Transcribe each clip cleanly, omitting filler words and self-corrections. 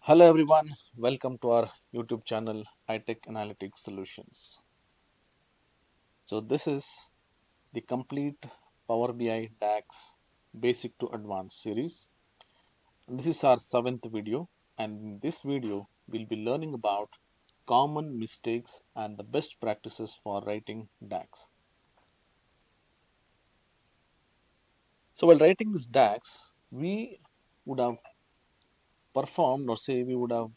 Hello everyone, welcome to our YouTube channel iTech Analytics Solutions. So this is the complete Power BI DAX Basic to Advanced series. This is our 7th video, and in this video we'll be learning about common mistakes and the best practices for writing DAX. So while writing this DAX, we would have performed, or say we would have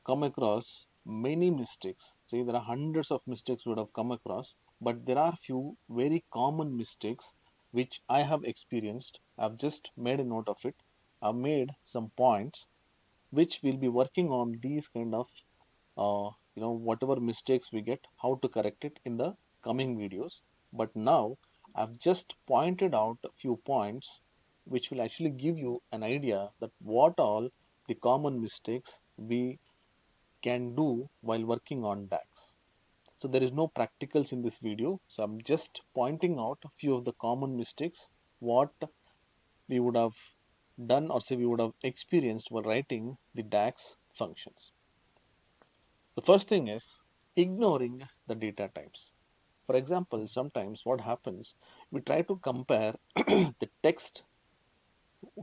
come across many mistakes. Say there are hundreds of mistakes we would have come across, but there are few very common mistakes which I have experienced. I've just made a note of it. I've made some points which we'll be working on these kind of whatever mistakes we get, how to correct it in the coming videos. But now I've just pointed out a few points which will actually give you an idea that what all the common mistakes we can do while working on DAX. So there is no practicals in this video, so I'm just pointing out a few of the common mistakes what we would have done, or say we would have experienced while writing the DAX functions. The first thing is ignoring the data types. For example, sometimes what happens, we try to compare the text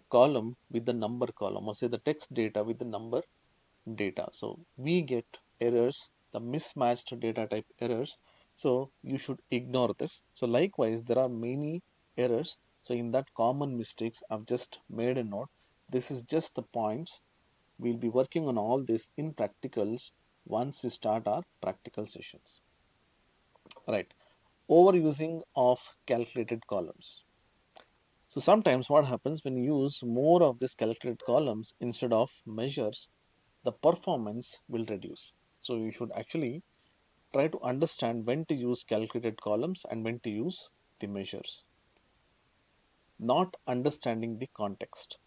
column with the number column, or say the text data with the number data. So we get errors, the mismatched data type errors. So you should ignore this. So likewise, there are many errors. So in that common mistakes, I've just made a note. This is just the points. We'll be working on all this in practicals once we start our practical sessions. Right. Overusing of calculated columns. So sometimes what happens when you use more of these calculated columns instead of measures, the performance will reduce. So you should actually try to understand when to use calculated columns and when to use the measures. Not understanding the context.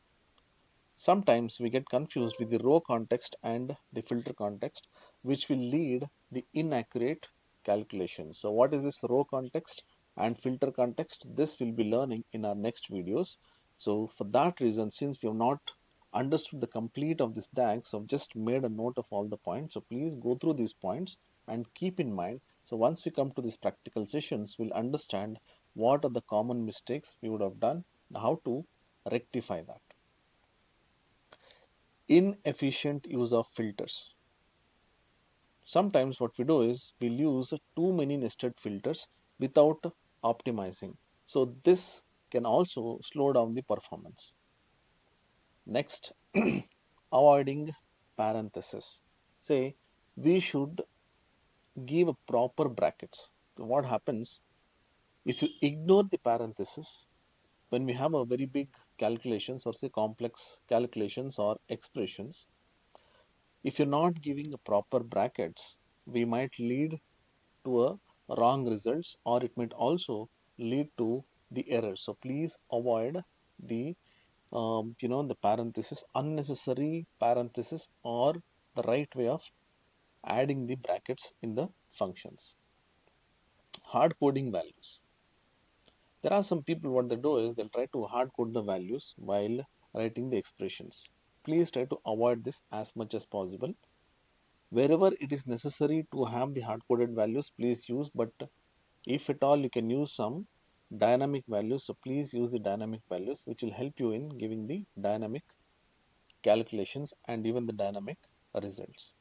Sometimes we get confused with the row context and the filter context, which will lead the inaccurate calculations. So what is this row context and filter context? This we'll be learning in our next videos. So for that reason, since we have not understood the complete of this DAX, I've just made a note of all the points. So please go through these points and keep in mind. So once we come to these practical sessions, we'll understand what are the common mistakes we would have done and how to rectify that. Inefficient use of filters. Sometimes what we do is we'll use too many nested filters without optimizing. So this can also slow down the performance. Next, avoiding parentheses. Say we should give a proper brackets. So what happens if you ignore the parentheses when we have a very big calculations, or say complex calculations or expressions? If you're not giving a proper brackets, we might lead to a wrong results, or it might also lead to the error. So please avoid the the parenthesis, unnecessary parenthesis, or the right way of adding the brackets in the functions. Hard coding values. There are some people, what they do is they'll try to hard code the values while writing the expressions. Please try to avoid this as much as possible. Wherever it is necessary to have the hard coded values, please use, but if at all you can use some dynamic values, so please use the dynamic values, which will help you in giving the dynamic calculations and even the dynamic results.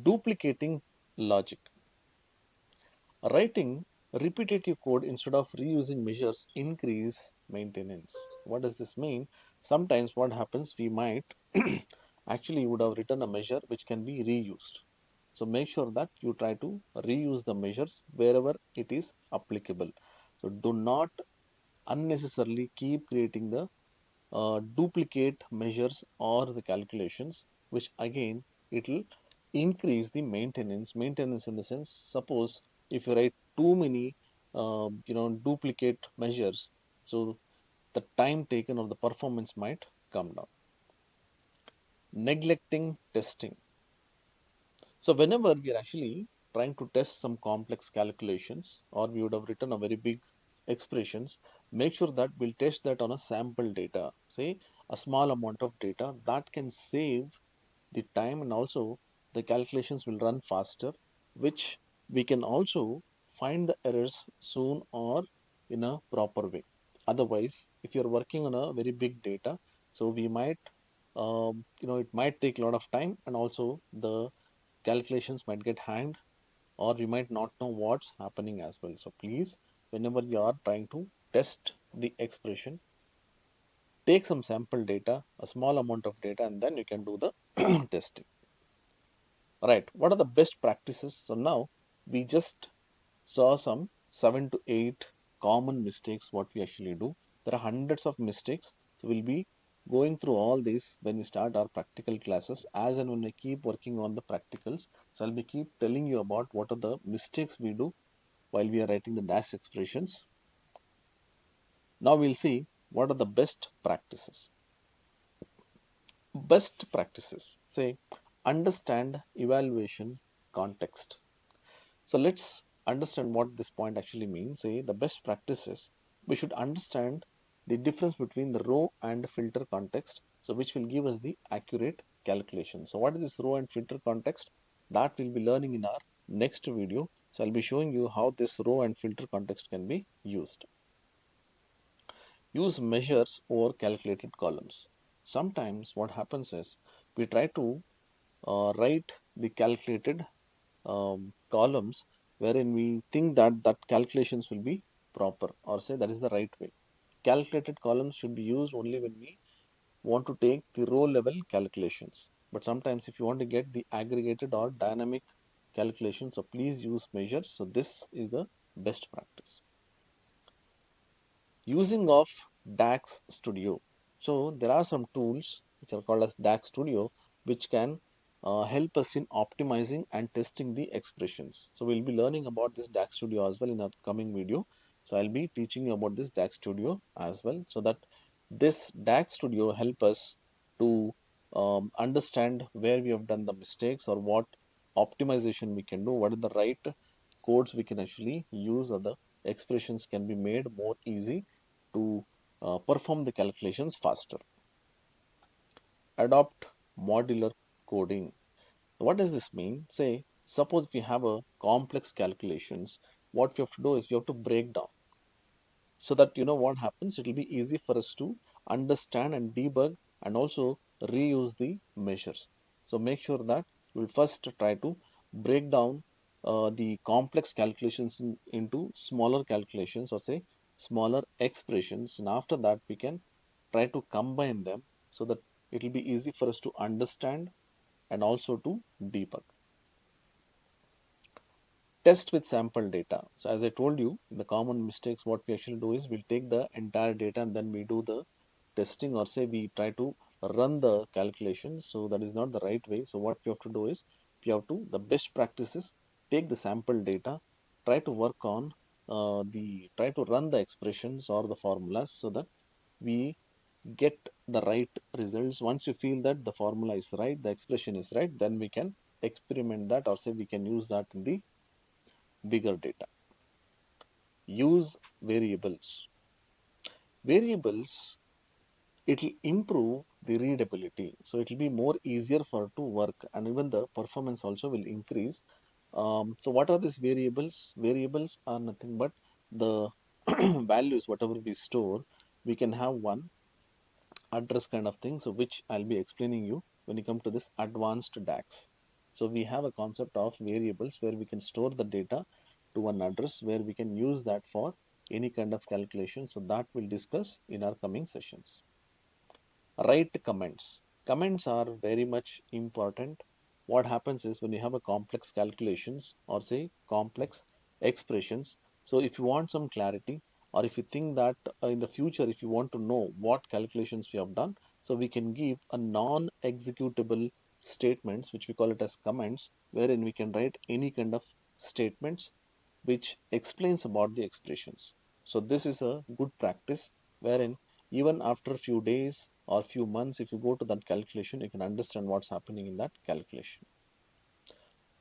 Duplicating logic. Writing repetitive code instead of reusing measures increase maintenance. What does this mean? Sometimes what happens, we might actually would have written a measure which can be reused. So make sure that you try to reuse the measures wherever it is applicable. So do not unnecessarily keep creating the duplicate measures or the calculations, which again it will increase the maintenance. Maintenance in the sense, suppose if you write too many duplicate measures, so the time taken or the performance might come down. Neglecting testing. So whenever we are actually trying to test some complex calculations, or we would have written a very big expressions, make sure that we'll test that on a sample data. Say a small amount of data, that can save the time, and also the calculations will run faster, which we can also find the errors soon or in a proper way. Otherwise, if you're working on a very big data, so we might it might take a lot of time, and also the calculations might get hanged, or we might not know what's happening as well. So please, whenever you are trying to test the expression, take some sample data, a small amount of data, and then you can do the testing. Right, what are the best practices? So now we just saw some 7 to 8 common mistakes what we actually do. There are hundreds of mistakes, so we'll be going through all these when we start our practical classes, as and when I keep working on the practicals. So I'll be keep telling you about what are the mistakes we do while we are writing the DAX expressions. Now we'll see what are the best practices. Best practices say understand evaluation context. So let's understand what this point actually means. Say the best practices, we should understand the difference between the row and filter context, so which will give us the accurate calculation. So what is this row and filter context? That we'll be learning in our next video. So I'll be showing you how this row and filter context can be used. Use measures over calculated columns. Sometimes what happens is we try to write the calculated columns wherein we think that calculations will be proper, or say that is the right way. Calculated columns should be used only when we want to take the row level calculations. But sometimes if you want to get the aggregated or dynamic calculations, so please use measures. So this is the best practice. Using of DAX Studio. So there are some tools which are called as DAX Studio, which can help us in optimizing and testing the expressions. So we'll be learning about this DAX Studio as well in our coming video. So I'll be teaching you about this DAX Studio as well, so that this DAX Studio help us to understand where we have done the mistakes, or what optimization we can do, what are the right codes we can actually use, or the expressions can be made more easy to perform the calculations faster. Adopt modular coding. What does this mean? Say, suppose we have a complex calculations, what we have to do is we have to break down, so that you know what happens, it will be easy for us to understand and debug, and also reuse the measures. So make sure that you will first try to break down the complex calculations into smaller calculations, or say smaller expressions, and after that we can try to combine them, so that it will be easy for us to understand and also to debug. Test with sample data. So as I told you, the common mistakes what we actually do is we'll take the entire data and then we do the testing, or say we try to run the calculations. So that is not the right way. So what we have to do is we have to, the best practices, take the sample data, try to work on try to run the expressions or the formulas, so that we get the right results. Once you feel that the formula is right, the expression is right, then we can experiment that, or say we can use that in the bigger data. Use variables. Variables, it will improve the readability. So it will be more easier for to work, and even the performance also will increase. So what are these variables? Variables are nothing but the values, whatever we store. We can have one address kind of thing, so which I'll be explaining you when you come to this advanced DAX. So we have a concept of variables where we can store the data to one address, where we can use that for any kind of calculation. So that we'll discuss in our coming sessions. Write comments. Comments are very much important. What happens is when you have a complex calculations, or say complex expressions, so if you want some clarity, or if you think that in the future if you want to know what calculations we have done, so we can give a non-executable statements, which we call it as comments, wherein we can write any kind of statements which explains about the expressions. So this is a good practice, wherein even after a few days or few months, if you go to that calculation, you can understand what's happening in that calculation.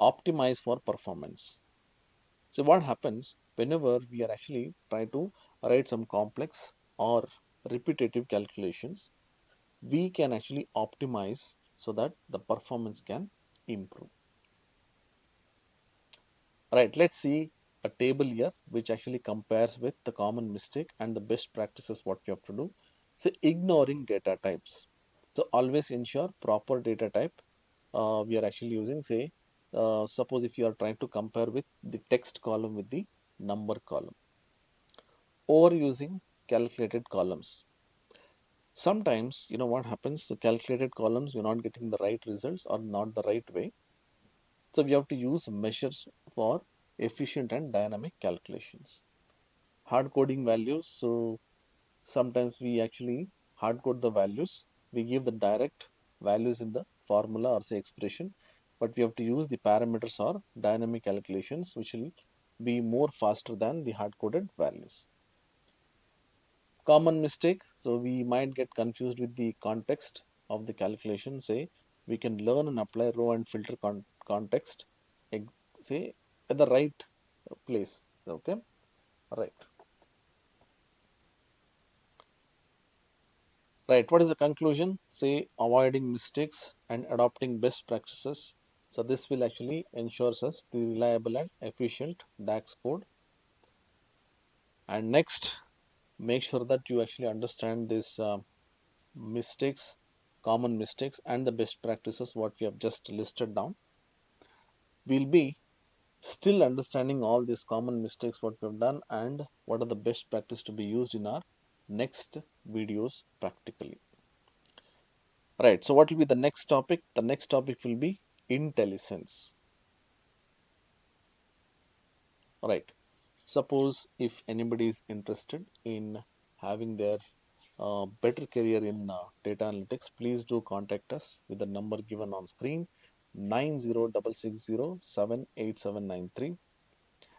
Optimize for performance. So what happens whenever we are actually try to write some complex or repetitive calculations, we can actually optimize so that the performance can improve. Right, let's see a table here which actually compares with the common mistake and the best practices what we have to do. So ignoring data types. So always ensure proper data type we are actually using. Say, suppose if you are trying to compare with the text column with the number column, or using calculated columns. Sometimes, what happens, the calculated columns, you're not getting the right results or not the right way. So we have to use measures for efficient and dynamic calculations. Hard coding values. So sometimes we actually hard code the values. We give the direct values in the formula or say expression, but we have to use the parameters or dynamic calculations, which will be more faster than the hard coded values. Common mistake. So we might get confused with the context of the calculation. Say we can learn and apply row and filter context, say at the right place. Okay, right. Right. What is the conclusion? Say avoiding mistakes and adopting best practices. So this will actually ensures us the reliable and efficient DAX code. And next, make sure that you actually understand this mistakes, common mistakes, and the best practices what we have just listed down. We'll be still understanding all these common mistakes what we have done and what are the best practice to be used in our next videos practically. Right. So what will be the next topic? The next topic will be intelligence. Right. Suppose if anybody is interested in having their better career in data analytics, please do contact us with the number given on screen 9066078793,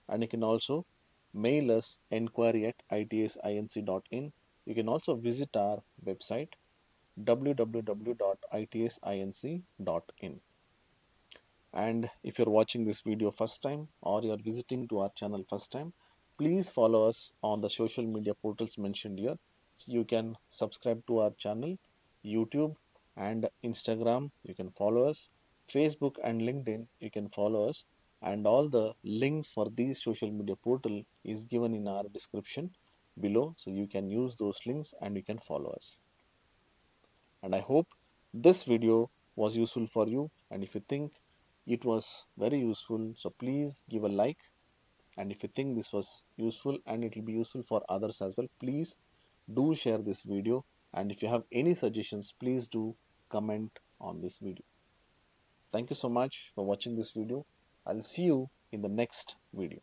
and you can also mail us enquiry@itsinc.in. You can also visit our website www.itsinc.in. And if you're watching this video first time or you're visiting to our channel first time, please follow us on the social media portals mentioned here. So you can subscribe to our channel, YouTube and Instagram. You can follow us, Facebook and LinkedIn. You can follow us, and all the links for these social media portal is given in our description below. So you can use those links and you can follow us. And I hope this video was useful for you, and if you think it was very useful, so please give a like, and if you think this was useful and it will be useful for others as well, please do share this video, and if you have any suggestions, please do comment on this video. Thank you so much for watching this video. I'll see you in the next video.